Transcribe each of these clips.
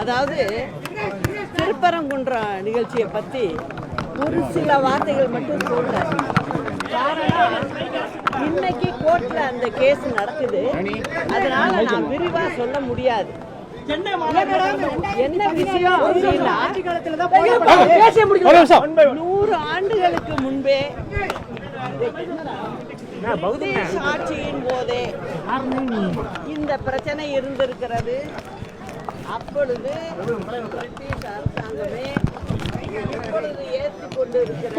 அதாவது திருப்பரங்குன்றம் நிகழ்ச்சியை பத்தி ஒரு சில வார்த்தைகள் மட்டும் சொல்ல. காரணம், இன்னைக்கு கோர்ட்ல அந்த கேஸ் நடக்குது, அதனால நான் விரிவா சொல்ல முடியாது. என்ன விஷயம் அப்படின்னா, 100 ஆண்டுகளுக்கு முன்பே ஆட்சியின் போதே இந்த பிரச்சனை இருந்திருக்கிறது. அப்பொழுது பிரிட்டிஷ் அரசாங்கமே இப்பொழுது ஏற்றிக் கொண்டு இருக்கிற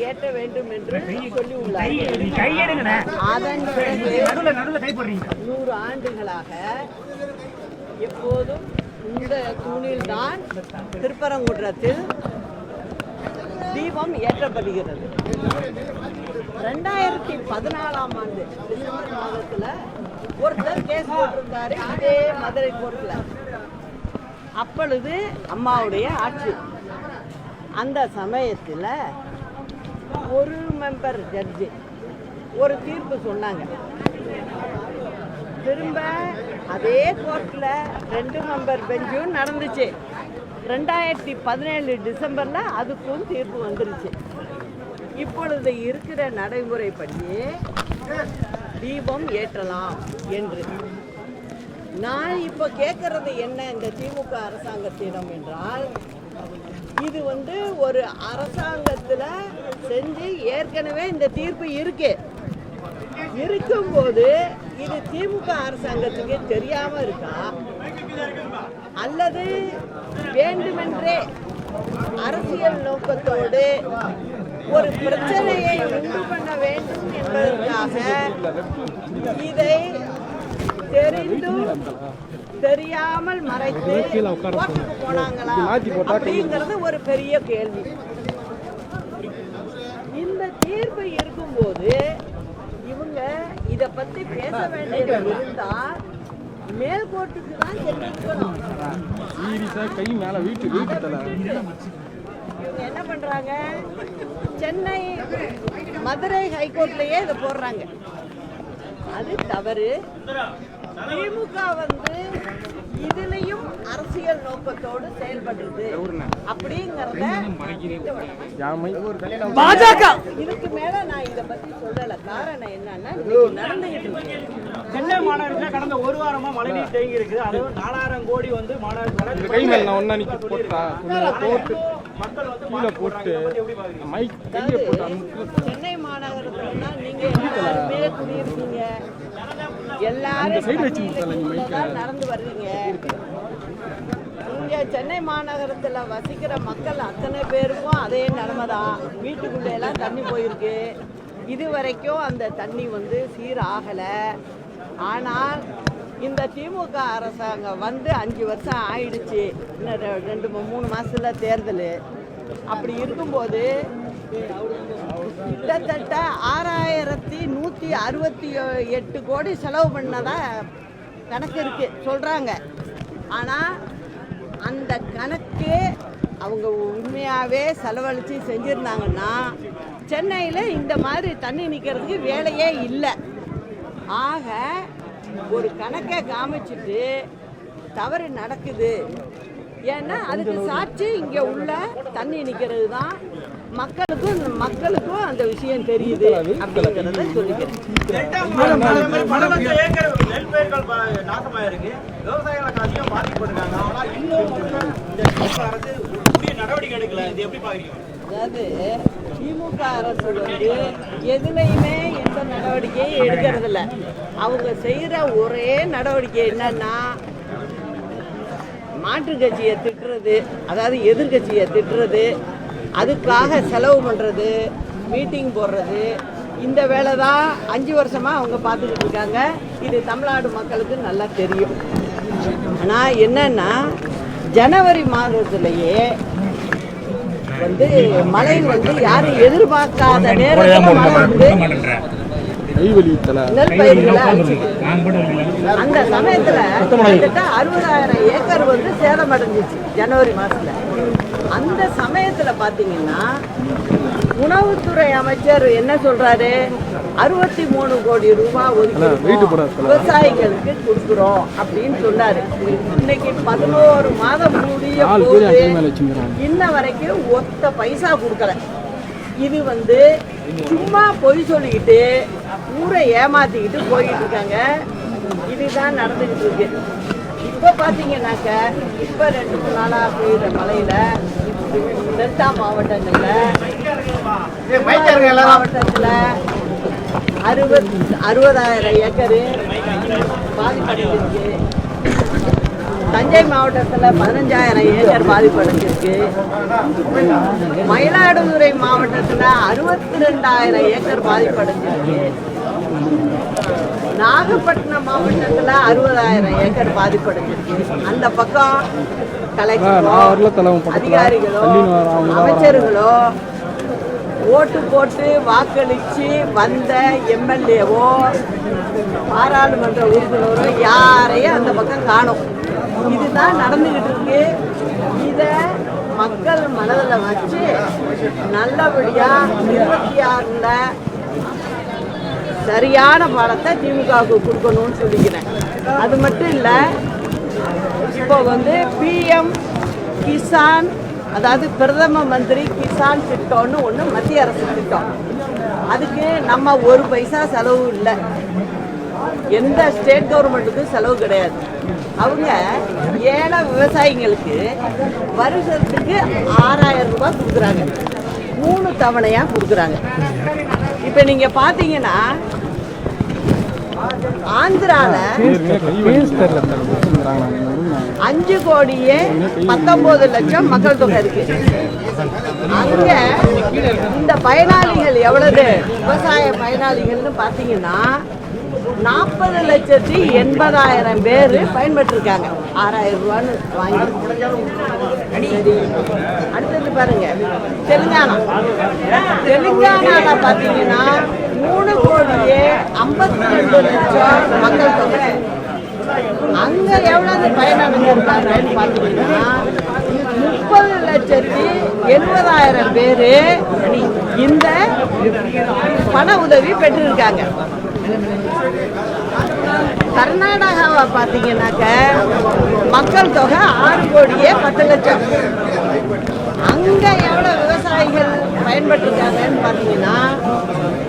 ஏற்ற வேண்டும் என்று சொல்லியுள்ளார். அதன் பிறகு 100 ஆண்டுகளாக எப்போதும் இந்த தூணில் தான் திருப்பரங்குன்றத்தில் தீபம் ஏற்றப்படுகிறது. 2014ஆம் ஆண்டு டிசம்பர் மாதத்துல ஒருத்தர் கேஸ் போட்டிருந்தாரு அதே மதுரை கோர்ட்ல. அப்பொழுது அம்மாவுடைய ஆட்சி. அந்த சமயத்தில் ஒரு மெம்பர் ஜட்ஜி ஒரு தீர்ப்பு சொன்னாங்க. திரும்ப அதே கோர்ட்ல 2 மெம்பர் பெஞ்சும் நடந்துச்சு. 2017 டிசம்பர்ல அதுக்கும் தீர்ப்பு வந்துருச்சு. இப்பொழுது இருக்கிற நடைமுறைப்படி தீபம் ஏற்றலாம் என்று. நான் இப்போ கேட்கறது என்ன இந்த திமுக அரசாங்கத்திடம் என்றால், இது ஒரு அரசாங்கத்தில் செஞ்சு ஏற்கனவே இந்த தீர்ப்பு இருக்கும்போது இது திமுக அரசாங்கத்துக்கு தெரியாம இருக்கா, அல்லது வேண்டுமென்றே அரசியல் நோக்கத்தோடு ஒரு பிரச்சனையை உண்டு பண்ண வேண்டும் என்பதற்காக இதை தெரிந்தும் தெரியாமல் மறைத்து கோர்ட்டுக்கு போனாங்களா அப்படிங்கிறது ஒரு பெரிய கேள்வி. இந்த தீர்ப்பு இருக்கும்போது இவங்க இத பத்தி பேச வேண்டியது இருந்தா மேல் கோர்ட்டுக்கு தான் தெரிவிக்கணும். இவங்க என்ன பண்றாங்க, சென்னை மதுரை ஹைகோர்ட்லயே இதை போடுறாங்க. அது தவறு. திமுக இதுலயும் அரசியல் நோக்கத்தோடு செயல்படுறது அப்படிங்கறத பாஜக. இதுக்கு மேல நான் இத பத்தி சொல்லல. காரணம் என்னன்னா, நடந்துகிட்டு இருக்கு. சென்னை மாநகரத்தில் கடந்த ஒரு வாரமா மழைநீர் தேங்கி இருக்குது. அதுவும் 4000 கோடி மாநகர சென்னை மாநகரத்துல நீங்க எல்லாருமே குடியிருக்கீங்க, எல்லாரும் நடந்து வர்றீங்க. இங்க சென்னை மாநகரத்துல வசிக்கிற மக்கள் அத்தனை பேருக்கும் அதே நிலைமைதான். வீட்டுக்குள்ள எல்லாம் தண்ணி போயிருக்கு. இது வரைக்கும் அந்த தண்ணி சீராகல. ஆனால் இந்த திமுக அரசாங்கம் 5 வருஷம் ஆயிடுச்சு. இன்னும் 2-3 மாசத்துல தேர்தல். அப்படி இருக்கும்போது கிட்டத்தட்ட 6168 கோடி செலவு பண்ணதா கணக்கு இருக்கு சொல்றாங்க. ஆனா அந்த கணக்கு அவங்க உண்மையாவே செலவழிச்சு செஞ்சிருந்தாங்கன்னா சென்னையில இந்த மாதிரி தண்ணி நிக்கிறதுக்கு வேலையே இல்லை. ஆக ஒரு கணக்கை காமிச்சிட்டு தவறு நடக்குது. ஏன்னா அதுக்கு சாட்சி இங்க உள்ள தண்ணி நிக்கிறது தான். மக்களுக்கும் அந்த விஷயம் தெரியுது அப்படிங்கிறத சொல்லிக்கிறேன். அதாவது திமுக அரசு எதுலையுமே எந்த நடவடிக்கையும் எடுக்கிறது இல்லை. அவங்க செய்யற ஒரே நடவடிக்கை என்னன்னா, மாற்றுக் கட்சியை திட்டுறது, அதாவது எதிர்கட்சியை திட்டுறது, அதுக்காக செலவு பண்ணுறது, மீட்டிங் போடுறது. இந்த வேலை தான் 5 வருஷமாக அவங்க பார்த்துக்கிட்டு இருக்காங்க. இது தமிழ்நாடு மக்களுக்கு நல்லா தெரியும். ஆனால் என்னன்னா, ஜனவரி மாதத்திலேயே மழை யாரும் எதிர்பார்க்காத நேரத்தில் மழை நெல் பயிர்களை அந்த சமயத்துல 60,000 ஏக்கர் சேதம் அடைஞ்சிச்சு ஜனவரி மாசத்துல. அந்த சமயத்துல பாத்தீங்கன்னா உணவுத்துறை அமைச்சர் என்ன சொல்றாரு? 63 கோடி ரூபாய் ஒதுக்கி விவசாயிகளுக்கு கொடுக்குறோம் அப்படின்னு சொன்னாரு. இன்னைக்கு 11 மாதம் முடிய இன்ன வரைக்கும் ஒத்த பைசா கொடுக்கல. இது வந்து சும்மா பொய் சொல்லிக்கிட்டு ஊரை ஏமாத்திக்கிட்டு போயிட்டு இருக்காங்க. இதுதான் நடந்துகிட்டு இருக்கு. இப்போ பார்த்தீங்கன்னாக்க இப்போ 2-3 நாளாக பெய்யுற மழையில டெல்டா மாவட்டத்தில் 60,000 ஏக்கரு பாதிப்படைஞ்சிருக்கு. தஞ்சை மாவட்டத்தில் 15,000 ஏக்கர் பாதிப்படைஞ்சிருக்கு. மயிலாடுதுறை மாவட்டத்தில் 62,000 ஏக்கர் பாதிப்படைஞ்சிருக்கு. நாகப்பட்டினம் மாவட்டத்தில் 60,000 ஏக்கர் பாதிப்படைஞ்சிருக்கு. அந்த பக்கம் கலெக்டரோ அதிகாரிகளோ அமைச்சர்களோ ஓட்டு போட்டு வாக்களித்து வந்த எம்எல்ஏவோ பாராளுமன்ற உறுப்பினரோ யாரையும் அந்த பக்கம் காணும். இதுதான் நடந்துகிட்டு இருக்கு. இதை மக்கள் மனதில் வச்சு நல்லபடியாக 26ல் சரியான பாடத்தை திமுகவுக்கு கொடுக்கணும்னு சொல்லிக்கிறேன். அது மட்டும் இல்லை, இப்போ வந்து பிஎம் கிசான், அதாவது பிரதம மந்திரி கிசான் திட்டம்னு ஒன்று மத்திய அரசு திட்டம். அதுக்கு நம்ம ஒரு பைசா செலவு இல்லை. எந்த ஸ்டேட் கவர்மெண்ட்டுக்கும் செலவு கிடையாது. அவங்க ஏழை விவசாயிங்களுக்கு வருஷத்துக்கு 6,000 ரூபாய் கொடுக்குறாங்க. 3 தவணையாக கொடுக்குறாங்க. இப்போ நீங்கள் பார்த்தீங்கன்னா ஆந்திராவில் 5 கோடியே 19 லட்சம் மக்கள் தொகை இருக்கு. அங்க இந்த பயனாளிகள் எவ்வளவு விவசாய பயனாளிகள்னு பார்த்தீங்கன்னா 40,80,000 பேர் பயன்பெற்றிருக்காங்க. 6,000 ரூபான்னு வாங்கி. சரி, அடுத்தது பாருங்க தெலுங்கானால பார்த்தீங்கன்னா 3 கோடியே 52 லட்சம் மக்கள் தொகை. அங்க எவ்வளவு பயனாளிகள் இருக்காங்கன்னு பார்த்தீங்கன்னா 30,70,000 பேர் இந்த பண உதவி பெற்றிருக்காங்க. கர்நாடகாவை பார்த்தீங்கன்னாக்க மக்கள் தொகை 6 கோடியே 10 லட்சம். அங்கே எவ்வளோ விவசாயிகள் பயன்பட்டுருக்காங்கன்னு பார்த்தீங்கன்னா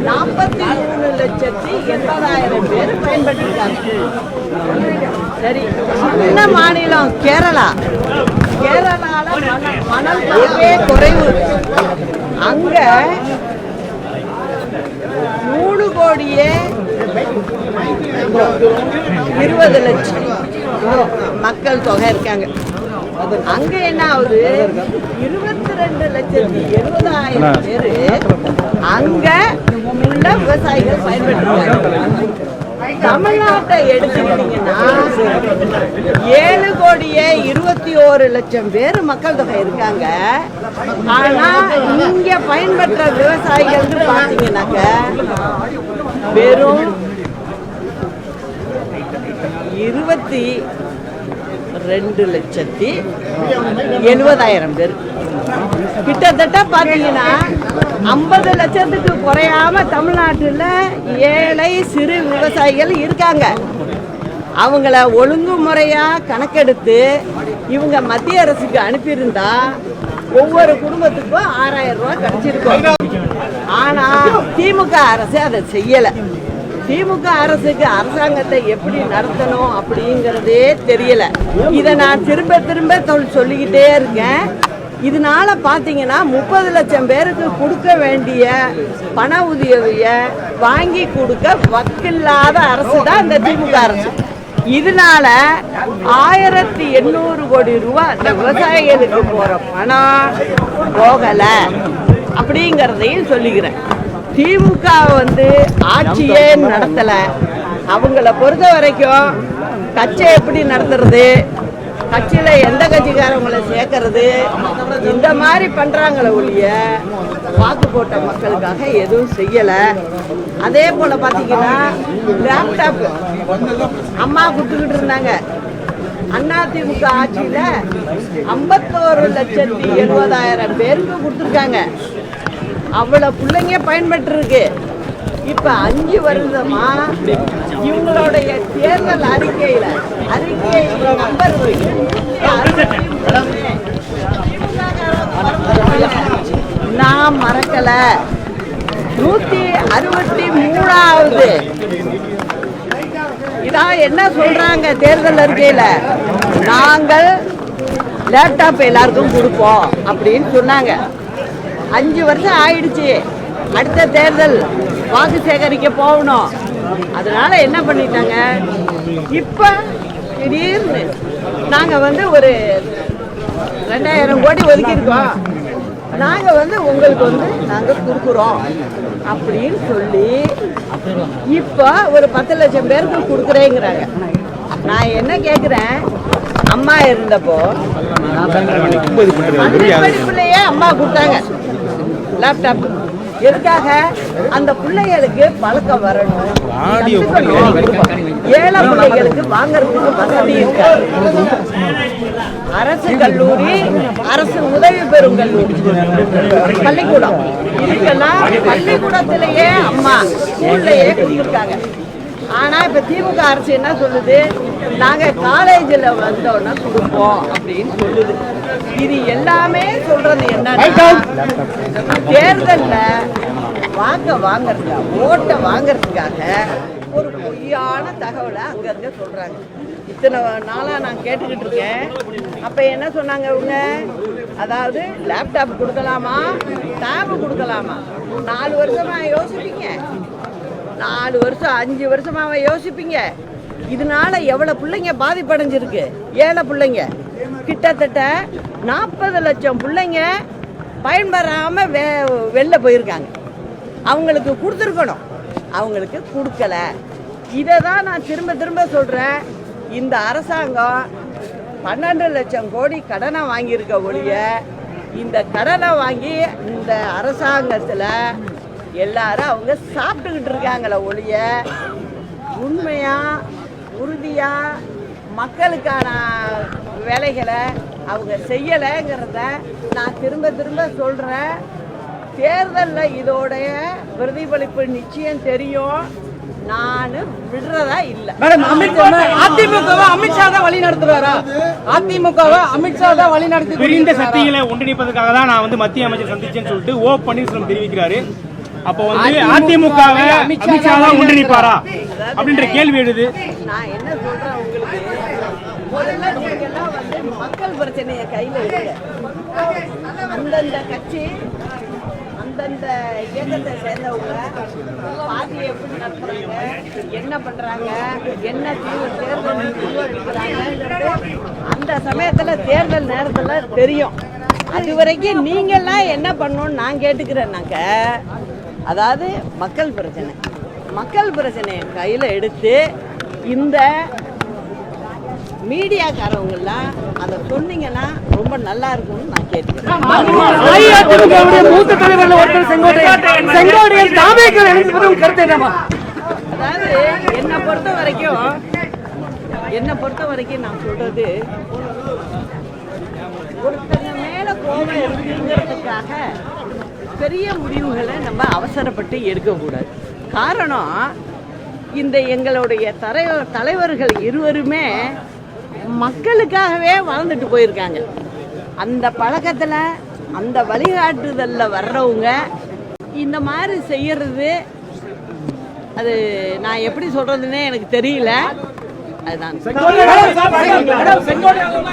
43,80,000 பேர் பயன்பட்டுருக்காங்க. சரி, சின்ன மாநிலம் கேரளாவில் மணல் தொகை குறைவு. அங்கே 3 கோடியே 20 லட்சம் மக்கள் தொகை இருக்காங்க. அங்க என்ன ஆகுது? 22,70,000 பேரு அங்க உள்ள விவசாயிகள் பயன்படுத்துறாங்க. தமிழ்நாட்டை எடுத்துக்கிட்டீங்கன்னா 7 கோடியே 21 லட்சம் பேர் மக்கள் தொகை இருக்காங்க. ஆனா இங்க பயன்பெற்ற விவசாயிகள் பார்த்தீங்கன்னாக்க வெறும் 22,70,000 பேர். கிட்டத்தட்ட பார்த்தீங்கன்னா 50 லட்சத்துக்கு குறையாம தமிழ்நாட்டில் ஏழை சிறு விவசாயிகள் இருக்காங்க. அவங்கள ஒழுங்குமுறையாக கணக்கெடுத்து இவங்க மத்திய அரசுக்கு அனுப்பியிருந்தா ஒவ்வொரு குடும்பத்துக்கும் 6,000 ரூபாய் கிடைச்சிருக்கும். ஆனால் திமுக அரசு அதை செய்யலை. திமுக அரசுக்கு அரசாங்கத்தை எப்படி நடத்தணும் அப்படிங்கிறதே தெரியல. இதை நான் திரும்ப சொல்லிக்கிட்டே இருக்கேன். இதனால பார்த்தீங்கன்னா 30 லட்சம் பேருக்கு கொடுக்க வேண்டிய பண உதவியை வாங்கி கொடுக்க வக்கில்லாத அரசு தான் இந்த திமுக அரசு. இதனால 1,800 கோடி ரூபாய் இந்த விவசாயிகளுக்கு போற பணம் போகல அப்படிங்கிறதையும் சொல்லிக்கிறேன். திமுக ஆட்சியே நடத்தல. அவங்கள பொறுத்த வரைக்கும் கட்சியை எப்படி நடத்துறது, கட்சியில எந்த கட்சிக்காரவங்களை சேர்க்கறது, இந்த மாதிரி பண்றாங்களே ஒழிய வாக்கு போட்ட மக்களுக்காக எதுவும் செய்யல. அதே போல பாத்தீங்கன்னா லேப்டாப் அம்மா கொடுத்துக்கிட்டு இருந்தாங்க. அதிமுக ஆட்சியில 51,70,000 பேருக்கு கொடுத்துருக்காங்க. அவ்வளவு பிள்ளைங்க பயன்பெற்றிருக்கு. இப்ப 5 வருஷமா இவங்களுடைய தேர்தல் அறிக்கை நம்பர் நான் மறக்கல. 163வது இதான் என்ன சொல்றாங்க தேர்தல் அறிக்கையில, நாங்கள் லேப்டாப் எல்லாருக்கும் கொடுப்போம் அப்படின்னு சொன்னாங்க. 5 வருஷம் ஆயிடுச்சு. அடுத்த தேர்தல் வாக்கு சேகரிக்க போகணும். அதனால என்ன பண்ணிட்டாங்க, இப்ப திடீர்னு நாங்க ஒரு 2000 கோடி ஒதுக்கியிருக்கோம், நாங்க உங்களுக்கு நாங்க கொடுக்குறோம் அப்படின்னு சொல்லி இப்ப ஒரு 10 லட்சம் பேருக்கு கொடுக்குறேங்கிறாங்க. நான் என்ன கேக்குறேன், அம்மா இருந்தப்போ படிப்புலயே அம்மா கொடுத்தாங்க லேப்டாப். எதுக்காக? அந்த பிள்ளைகளுக்கு பழக்கம் வரணும், ஏழை பிள்ளைகளுக்கு வாங்கறதுக்கு வசதி இருக்காது. அரசு கல்லூரி, அரசு உதவி பெறும் கல்லூரி, பள்ளிக்கூடம் இதுக்கெல்லாம் பள்ளிக்கூடத்திலேயே அம்மா ஸ்கூல்லையே கொடுத்துருக்காங்க. ஆனா இப்ப திமுக அரசு என்ன சொல்லுது, நாங்க காலேஜில் வந்தோன்னா கொடுப்போம் அப்படின்னு சொல்லுது. இது எல்லாமே சொல்றது என்னன்னா, தேர்தல்ல வாக்க வாங்கறதுக்காக, ஓட்டை வாங்கறதுக்காக ஒரு பொய்யான தகவலை அங்கங்க சொல்றாங்க. இத்தனை நாளா நான் கேட்டுக்கிட்டு இருக்கேன். அப்ப என்ன சொன்னாங்க இவங்க, அதாவது லேப்டாப் கொடுக்கலாமா, டேப் கொடுக்கலாமா? 4 வருஷமா யோசிப்பீங்க, 4 வருஷம் 5 வருஷமாவே யோசிப்பீங்க. இதனால எவ்வளவு பிள்ளைங்க பாதிப்படைஞ்சிருக்கு, ஏழை பிள்ளைங்க. கிட்டத்தட்ட 40 லட்சம் பிள்ளைங்க பயன்பெறாம வெளில போயிருக்காங்க. அவங்களுக்கு கொடுத்துருக்கணும், அவங்களுக்கு கொடுக்கல. இதை தான் நான் திரும்ப திரும்ப சொல்றேன். இந்த அரசாங்கம் 12 லட்சம் கோடி கடனை வாங்கியிருக்க ஒழிய, இந்த கடனை வாங்கி இந்த அரசாங்கத்தில் எல்லாரும் அவங்க சாப்பிட்டுக்கிட்டு இருக்காங்களே ஒழிய, உண்மையா உறுதியா மக்களுக்கான வேலைகளை அவங்க செய்யலைங்கிறத நான் திரும்ப திரும்ப சொல்றேன். தேர்தலில் இதோடைய பிரதிபலிப்பு நிச்சயம் தெரியும். நான் விடுறதா இல்ல. அதிமுகவை அமித்ஷா தான் வழி நடத்துறாரா? அதிமுகவை அமித்ஷா தான் வழி நடத்தி விரிந்த சக்திகளை ஒன்றிணைப்பதற்காக தான் நான் மத்திய அமைச்சர் சந்திச்சேன்னு சொல்லிட்டு ஓ பன்னீர்செல்வம் தெரிவிக்கிறாரு. அப்போ அதிமுகவை அமித்ஷா தான் ஒன்றிணைப்பாரா அப்படின்ற கேள்வி எழுது. நான் என்ன சொல்றேன் உங்களுக்கு, முதல்ல நீங்கெல்லாம் மக்கள் பிரச்சனையை கையில எடுங்க. அந்தந்த கட்சி, அந்தந்த இயக்கத்தை சேர்ந்தவங்க பார்ட்டியை எப்படி நடத்துறாங்க, என்ன பண்றாங்க, என்ன தேர்தல் நிர்வகிக்கிறாங்கன்றது அந்த சமயத்துல தேர்தல் நேரத்துல தெரியும். அது வரைக்கும் நீங்கெல்லாம் என்ன பண்ணணும்னு நான் கேட்டுக்கிறேன்னாக்க, அதாவது மக்கள் பிரச்சனையை கையில் எடுத்து இந்த மீடியாக்காரவங்கெல்லாம் அதை சொன்னீங்கன்னா ரொம்ப நல்லா இருக்கும்னு நான் கேட்டுக்கிறேன். மூத்த தலைவர்கள் ஒருத்தர் செங்கோட்டையன் அதாவது என்னை பொறுத்த வரைக்கும் நான் சொல்றது, ஒருத்தங்க மேல கோபம் இருக்குங்கிறதுக்காக பெரிய முடிவுகளை நம்ம அவசரப்பட்டு எடுக்கக்கூடாது. காரணம், இந்த எங்களுடைய தலைவர்கள் இருவருமே மக்களுக்காகவே வாழ்ந்துட்டு போயிருக்காங்க. அந்த பழக்கத்தில், அந்த வழிகாட்டுதலில் வர்றவங்க இந்த மாதிரி செய்யறது, அது நான் எப்படி சொல்றதுன்னே எனக்கு தெரியல. அதுதான்.